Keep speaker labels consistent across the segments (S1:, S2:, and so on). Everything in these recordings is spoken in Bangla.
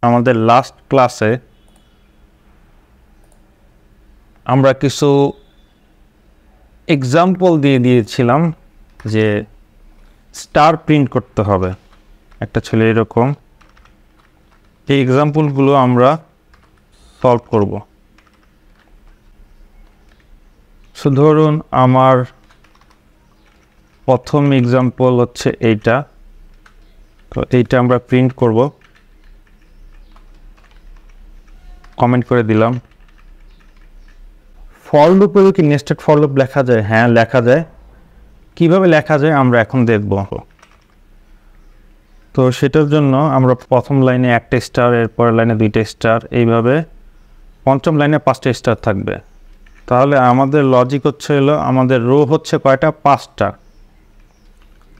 S1: আমাদের লাস্ট ক্লাসে আমরা কিছু এক্সাম্পল দিয়েছিলাম যে স্টার প্রিন্ট করতে হবে একটা ছিল এরকম। এই এক্সাম্পলগুলো আমরা সলভ করব। সো ধরুন আমার প্রথম এক্সাম্পল হচ্ছে এইটা, তো এইটা আমরা প্রিন্ট করব। কমেন্ট করে দিলাম। ফর লুপেও কি নেস্টেড ফর লুপ লেখা যায়? হ্যাঁ, লেখা যায়। কিভাবে লেখা যায় আমরা এখন দেখব। তো সেটার জন্য আমরা প্রথম লাইনে একটা স্টার, এরপরের লাইনে দুইটা স্টার, এইভাবে পঞ্চম লাইনে 5টা স্টার থাকবে। তাহলে আমাদের লজিক হচ্ছে হলো আমাদের রো হচ্ছে কয়টা? 5টা।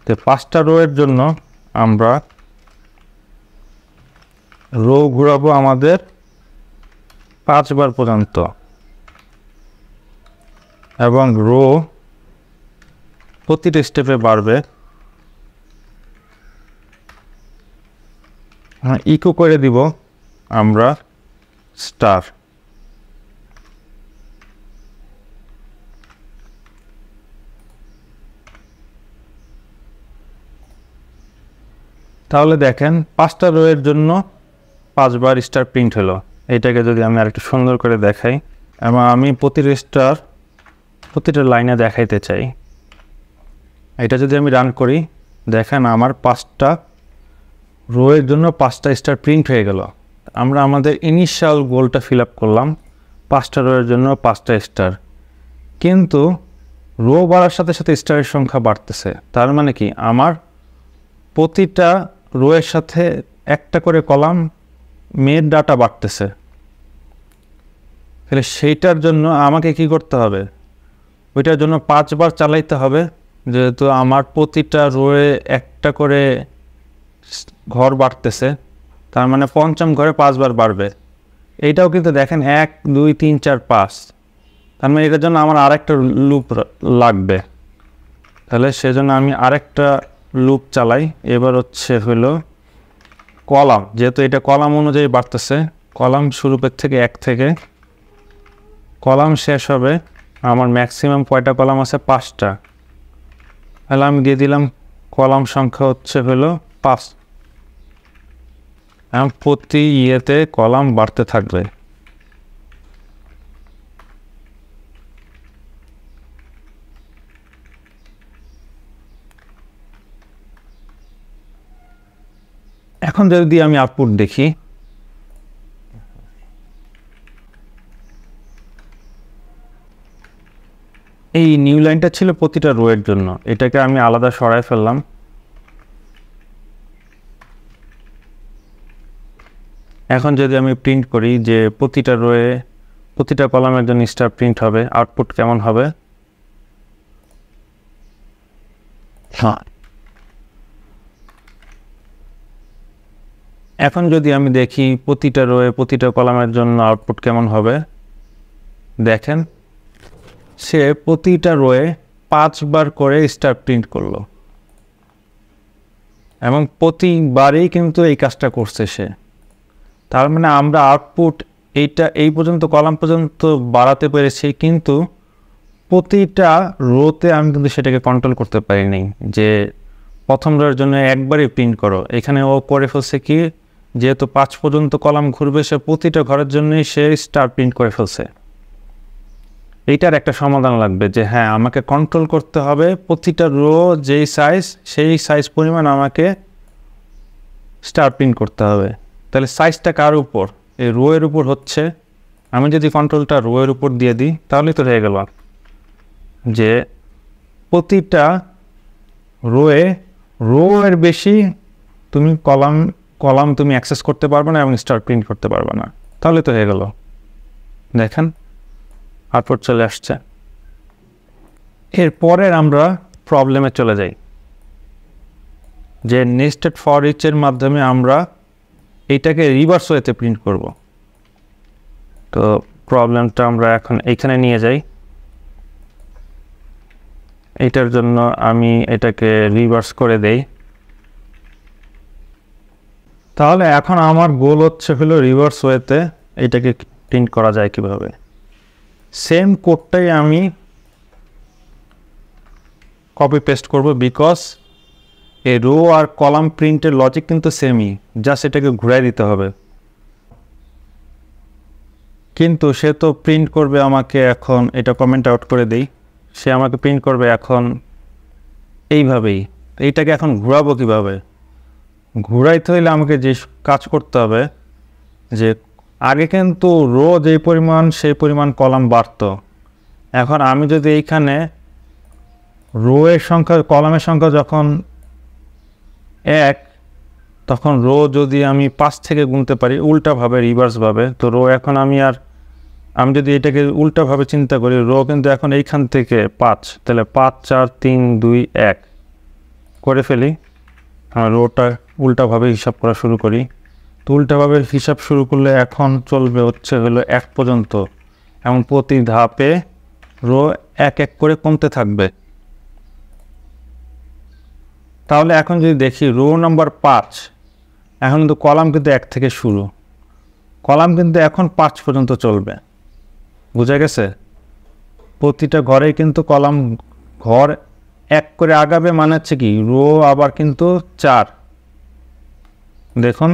S1: তো 5টা রো এর জন্য আমরা রো ঘুরাবো আমাদের 5 বার পর্যন্ত, এবং রো প্রতিটা স্টেপে বাড়বে। ইকো করে দিব আমরা স্টার। তাহলে দেখেন 5টা রো এর জন্য 5 বার স্টার প্রিন্ট হলো। এটাকে যদি আমি আরেকটু সুন্দর করে দেখাই, এবং আমি প্রতিটা স্টার প্রতিটা লাইনে দেখাইতে চাই, এটা যদি আমি রান করি, দেখেন আমার 5টা রো এর জন্য 5টা স্টার প্রিন্ট হয়ে গেল। আমরা আমাদের ইনিশিয়াল গোলটা ফিল আপ করলাম, 5টা রো এর জন্য 5টা স্টার। কিন্তু রো বাড়ার সাথে সাথে স্টারের সংখ্যা বাড়তেছে। তার মানে কি, আমার প্রতিটা রো এর সাথে একটা করে কলাম মেয়ের ডাটা বাড়তেছে। তাহলে সেইটার জন্য আমাকে কি করতে হবে? ওইটার জন্য 5 বার চালাইতে হবে, যেহেতু আমার প্রতিটা রোয়ে একটা করে ঘর বাড়তেছে। তার মানে পঞ্চম ঘরে 5 বার বাড়বে। এইটাও কিন্তু দেখেন 1 2 3 4 5। তার মানে এটার জন্য আমার আরেকটা লুপ লাগবে। তাহলে সেজন্য আমি আরেকটা লুপ চালাই। এবার হচ্ছে হলো কলাম, যেহেতু এটা কলাম অনুযায়ী বাড়তেছে, কলাম শুরুপের থেকে 1 থেকে কলাম শেষ হবে। আমার ম্যাক্সিমাম কয়টা কলাম আছে? 5টা। তাহলে আমি দিয়ে দিলাম কলাম সংখ্যা হচ্ছে হলো 5। এবং প্রতি ইয়েতে কলাম বাড়তে থাকবে। এখন যদি আমি আউটপুট দেখি, এই নিউ লাইনটা ছিল প্রতিটা রো এর জন্য, এটাকে আমি আলাদা সরায় ফেললাম। এখন যদি আমি প্রিন্ট করি যে প্রতিটা রোয়ে প্রতিটা কলামের জন্য স্টার প্রিন্ট হবে, আউটপুট কেমন হবে? এখন যদি আমি দেখি প্রতিটা রোয়ে প্রতিটা কলামের জন্য আউটপুট কেমন হবে, দেখেন সে প্রতিটা রোয়ে 5 বার করে স্টার প্রিন্ট করলো, এবং প্রতিবারেই কিন্তু এই কাজটা করছে সে। তার মানে আমরা আউটপুট এইটা এই পর্যন্ত কলাম পর্যন্ত বাড়াতে পেরেছি, কিন্তু প্রতিটা রোতে আমি কিন্তু সেটাকে কন্ট্রোল করতে পারিনি যে প্রথম রোয়ের জন্য একবারই প্রিন্ট করো। এখানে ও করে ফেলছে কি, যেহেতু 5 পর্যন্ত কলাম ঘুরবে, সে প্রতিটা ঘরের জন্যই সে স্টার প্রিন্ট করে ফেলছে। এইটার একটা সমাধান লাগবে যে হ্যাঁ, আমাকে কন্ট্রোল করতে হবে প্রতিটা রো যেই সাইজ, সেই সাইজ পরিমাণ আমাকে স্টার প্রিন্ট করতে হবে। তাহলে সাইজটা কার উপর? এই রো এর উপর হচ্ছে। আমি যদি কন্ট্রোলটা রো এর উপর দিয়ে দিই, তাহলেই তো হয়ে গেল যে প্রতিটা রো এর বেশি তুমি কলাম তুমি অ্যাক্সেস করতে পারবে না এবং স্টার প্রিন্ট করতে পারবে না। তাহলে তো হয়ে গেল। দেখেন আউটপুট চলে আসছে। এরপরের আমরা প্রবলেমে চলে যাই, যে নেস্টেড ফর ইচ এর মাধ্যমে আমরা এইটাকে রিভার্স ওয়েতে প্রিন্ট করব। তো প্রবলেমটা আমরা এখন এইখানে নিয়ে যাই। এইটার জন্য আমি এটাকে রিভার্স করে দেই। তাহলে এখন আমার গোল হচ্ছে হলো রিভার্স ওয়েতে এটাকে প্রিন্ট করা যায় কিভাবে। সেম কোডটাই আমি কপি পেস্ট করব, বিকজ এই রো আর কলাম প্রিন্টের লজিক কিন্তু সেমই, জাস্ট এটাকে ঘুরাই দিতে হবে। কিন্তু সে তো প্রিন্ট করবে আমাকে এখন, এটা কমেন্ট আউট করে দেই, সে আমাকে প্রিন্ট করবে এখন এইভাবেই। এইটাকে এখন ঘোরাবো কীভাবে? ঘুরাইতে হইলে আমাকে যে কাজ করতে হবে, যে আগে কিন্তু রো যেই পরিমাণ সেই পরিমাণ কলাম বাড়তো। এখন আমি যদি এইখানে রো এর সংখ্যা কলামের সংখ্যা যখন 1, তখন রো যদি আমি 5 থেকে গুনতে পারি উল্টাভাবে, রিভার্সভাবে, তো রো এখন আমি যদি এটাকে উল্টাভাবে চিন্তা করি, রো কিন্তু এখন এইখান থেকে 5, তাহলে 5 4 3 2 1 করে ফেলি। রোটা উল্টাভাবে হিসাব করা শুরু করি। তো উল্টাভাবে হিসাব শুরু করলে এখন চলবে হচ্ছে হলো 1 পর্যন্ত, এবং প্রতি ধাপে রো 1 1 করে কমতে থাকবে। তাহলে এখন যদি দেখি রো নাম্বার 5, এখন কিন্তু কলাম কিন্তু 1 থেকে শুরু, কলাম কিন্তু এখন 5 পর্যন্ত চলবে। বোঝা গেছে? প্রতিটা ঘরেই কিন্তু কলাম ঘর 1 করে আগাবে, মানে হচ্ছে কি রো আবার কিন্তু 4। দেখুন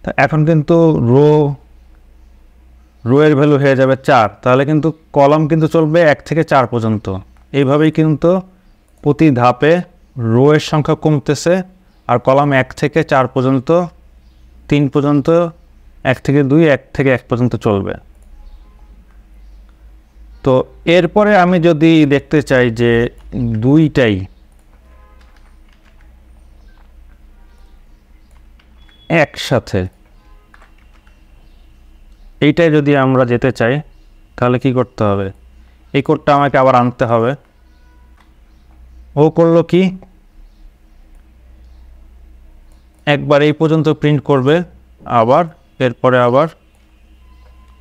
S1: তা এখন কিন্তু রো এর ভ্যালু হয়ে যাবে 4, তাহলে কিন্তু কলাম কিন্তু চলবে 1 থেকে 4 পর্যন্ত। এইভাবেই কিন্তু প্রতি ধাপে রো এর সংখ্যা কমতেছে, আর কলাম 1 থেকে 4 পর্যন্ত, 3 পর্যন্ত, 1 থেকে 2, 1 থেকে 1 পর্যন্ত চলবে। তো এরপরে আমি যদি দেখতে চাই যে দুইটাই একসাথে, এইটাই যদি আমরা যেতে চাই, তাহলে কি করতে হবে? এই কোডটা আমাকে আবার আনতে হবে। ও করলো কি, একবার এই পর্যন্ত প্রিন্ট করবে, আবার এরপরে আবার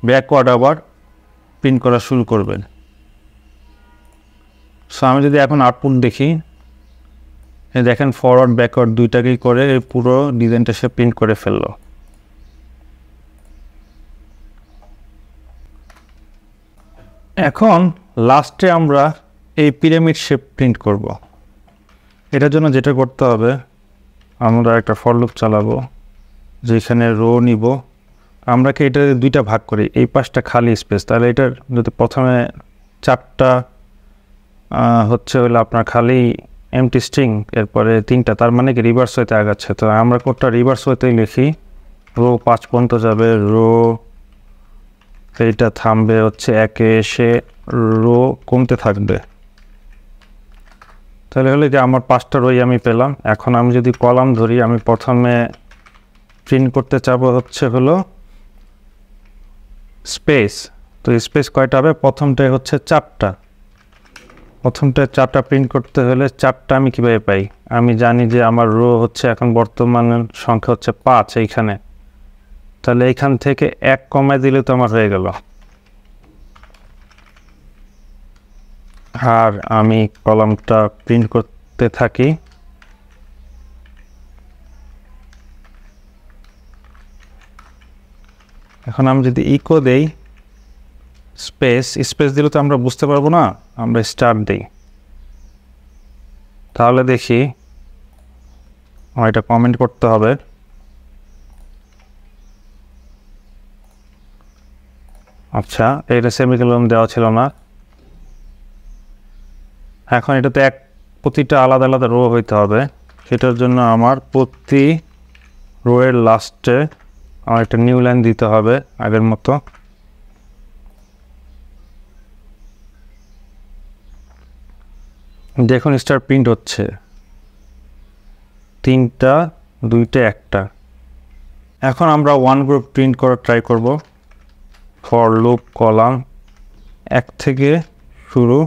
S1: ব্যাকওয়ার্ড আবার প্রিন্ট করা শুরু করবেন। সো আমি যদি এখন আউটপুট দেখি, দেখেন ফরওয়ার্ড ব্যাকওয়ার্ড দুইটাকেই করে এই পুরো ডিজাইনটা সে প্রিন্ট করে ফেললো। এখন লাস্টে আমরা এই পিরামিড শেপ প্রিন্ট করব। এটার জন্য যেটা করতে হবে, আমরা একটা ফর লুপ চালাবো, যেখানে রো নিব। আমরা কি এটা দুইটা ভাগ করি, এই পাশটা খালি স্পেস, তাহলে এটার যদি প্রথমে 4টা হচ্ছে হলো আপনার খালি এমটি স্ট্রিং, এরপরে 3টা, তার মানে কি রিভার্স ওয়েতে আগাচ্ছে। তো আমরা কোডটা রিভার্স ওয়েতেই লিখি, রো 5 পর্যন্ত যাবে, রো এইটা থামবে হচ্ছে 1-এ এসে রো কমতে থাকবে। তাহলে হলে যে আমার 5টা রোই আমি পেলাম। এখন আমি যদি কলাম ধরি, আমি প্রথমে প্রিন্ট করতে চাবো হচ্ছে হলো স্পেস। তো স্পেস কয়টা হবে? প্রথমটাই হচ্ছে 4টা। প্রথমটা 4টা প্রিন্ট করতে হলে 4টা আমি কীভাবে পাই? আমি জানি যে আমার রো হচ্ছে এখন বর্তমান সংখ্যা হচ্ছে 5 এইখানে, তাহলে এইখান থেকে 1 কমায় দিলে তো আমার হয়ে গেল। আর আমি কলামটা প্রিন্ট করতে থাকি। এখন আমি যদি ইকো দেই স্পেস দিলে তো আমরা বুঝতে পারবো না, আমরা স্টার্ট দিই। তাহলে দেখি আমার এটা কমেন্ট করতে হবে। আচ্ছা, এটা সেমিকোলন দেওয়া ছিল না। এখন এটাতে প্রতিটা আলাদা আলাদা রো হইতে হবে। সেটার জন্য আমার প্রতি রো এর লাস্টে আমার একটা নিউ লাইন দিতে হবে আগের মতো। দেখুন স্টার প্রিন্ট হচ্ছে 3টা 2টা 1টা। এখন আমরা 1 গ্রুপ প্রিন্ট করার ট্রাই করব। ফর লুপ কলাম 1 থেকে শুরু,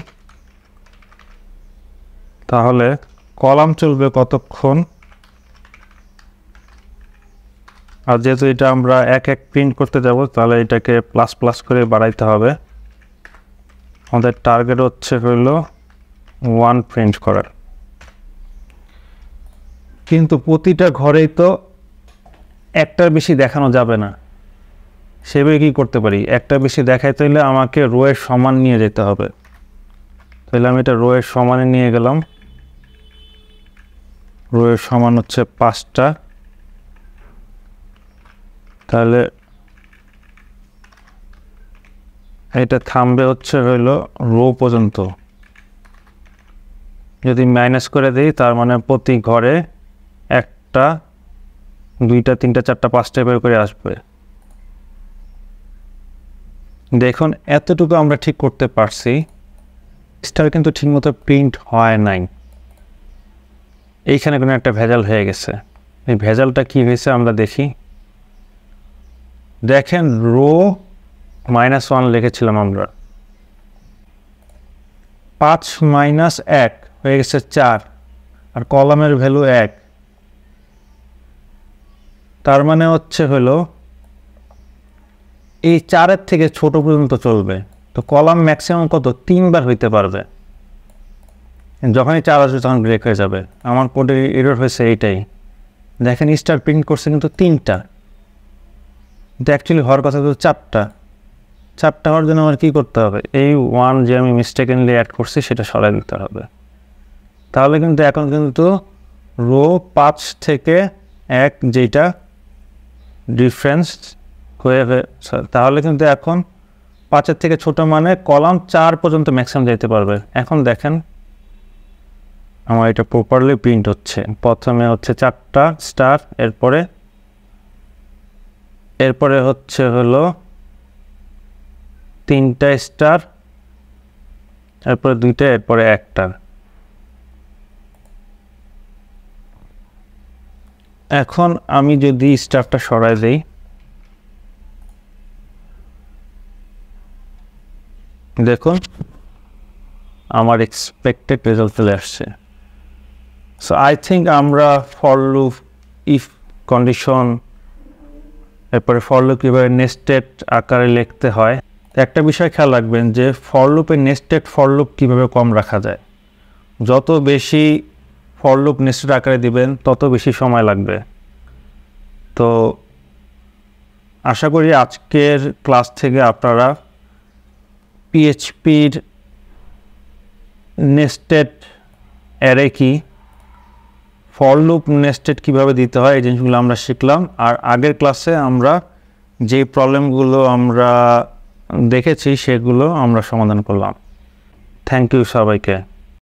S1: তাহলে কলাম চলবে কতক্ষণ? আর যেহেতু এটা আমরা 1 1 প্রিন্ট করতে যাব, তাহলে এটাকে প্লাস প্লাস করে বাড়াইতে হবে। আমাদের টার্গেট হচ্ছে হলো 1 প্রিন্ট করার। কিন্তু প্রতিটা ঘরেই তো একটার বেশি দেখানো যাবে না, সেভাবে কি করতে পারি? একটা বেশি দেখাইতে হলে আমাকে রো এর সমান নিয়ে যেতে হবে। তাহলে আমি এটা রো এর সমানে নিয়ে গেলাম। রো এর সমান হচ্ছে 5টা, তাহলে এটা থামবে হচ্ছে হইলো রো পর্যন্ত। যদি মাইনাস করে দিই তার মানে প্রতি ঘরে 1টা 2টা 3টা 4টা 5টা এভাবে করে আসবে। দেখুন এতটুকু আমরা ঠিক করতে পারছি, স্টার কিন্তু ঠিকমতো প্রিন্ট হয় নাই, এইখানে কোনো একটা ভেজাল হয়ে গেছে। এই ভেজালটা কি হয়েছে আমরা দেখি। দেখেন রো -1 লিখেছিলাম আমরা, 5 - 1 হয়ে গেছে 4, আর কলামের ভ্যালু 1, তার মানে হচ্ছে হলো এই 4-এর থেকে ছোট পর্যন্ত চলবে। তো কলাম ম্যাক্সিমাম কত? 3 বার হইতে পারবে। যখনই 4 আসবে তখন ব্রেক হয়ে যাবে। আমার কোডের এরর হয়েছে এইটাই। দেখেন স্টার প্রিন্ট করছে কিন্তু 3টা, কিন্তু অ্যাকচুয়ালি হওয়ার কথা তো 4টা। 4টা হওয়ার জন্য আমার কী করতে হবে? এই 1 যে আমি মিস্টেকেনলি অ্যাড করছি সেটা সরাই দিতে হবে। তাহলে কিন্তু এখন কিন্তু রো 5 থেকে 1 যেটা ডিফারেন্স হয়ে, তাহলে কিন্তু এখন 5-এর থেকে ছোট মানে কলাম 4 পর্যন্ত ম্যাক্সিমাম যেতে পারবে। এখন দেখেন আমার এটা প্রপারলি প্রিন্ট হচ্ছে। প্রথমে হচ্ছে 4টা স্টার, এরপরে হচ্ছে হলো 3টা স্টার, এরপরে 2টা, এরপরে 1টা। এখন আমি যদি স্টারটা সরাই দেই, দেখুন আমার এক্সপেক্টেড রেজাল্ট চলে আসছে। সো আই থিঙ্ক আমরা ফর লুপ, ইফ কন্ডিশন, এরপরে ফর লুপ কীভাবে নেস্টেড আকারে লিখতে হয়। একটা বিষয় খেয়াল রাখবেন যে ফর লুপে নেস্টেড ফর লুপ কীভাবে কম রাখা যায়। যত বেশি ফর লুপ নেস্টেড আকারে দিবেন তত বেশি সময় লাগবে। তো আশা করি আজকের ক্লাস থেকে আপনারা পিএইচপির নেস্টেড অ্যারে কি, ফর লুপ নেস্টেড কীভাবে দিতে হয় এই জিনিসগুলো আমরা শিখলাম। আর আগের ক্লাসে আমরা যে প্রবলেমগুলো আমরা দেখেছি সেগুলো আমরা সমাধান করলাম। থ্যাংক ইউ সবাইকে।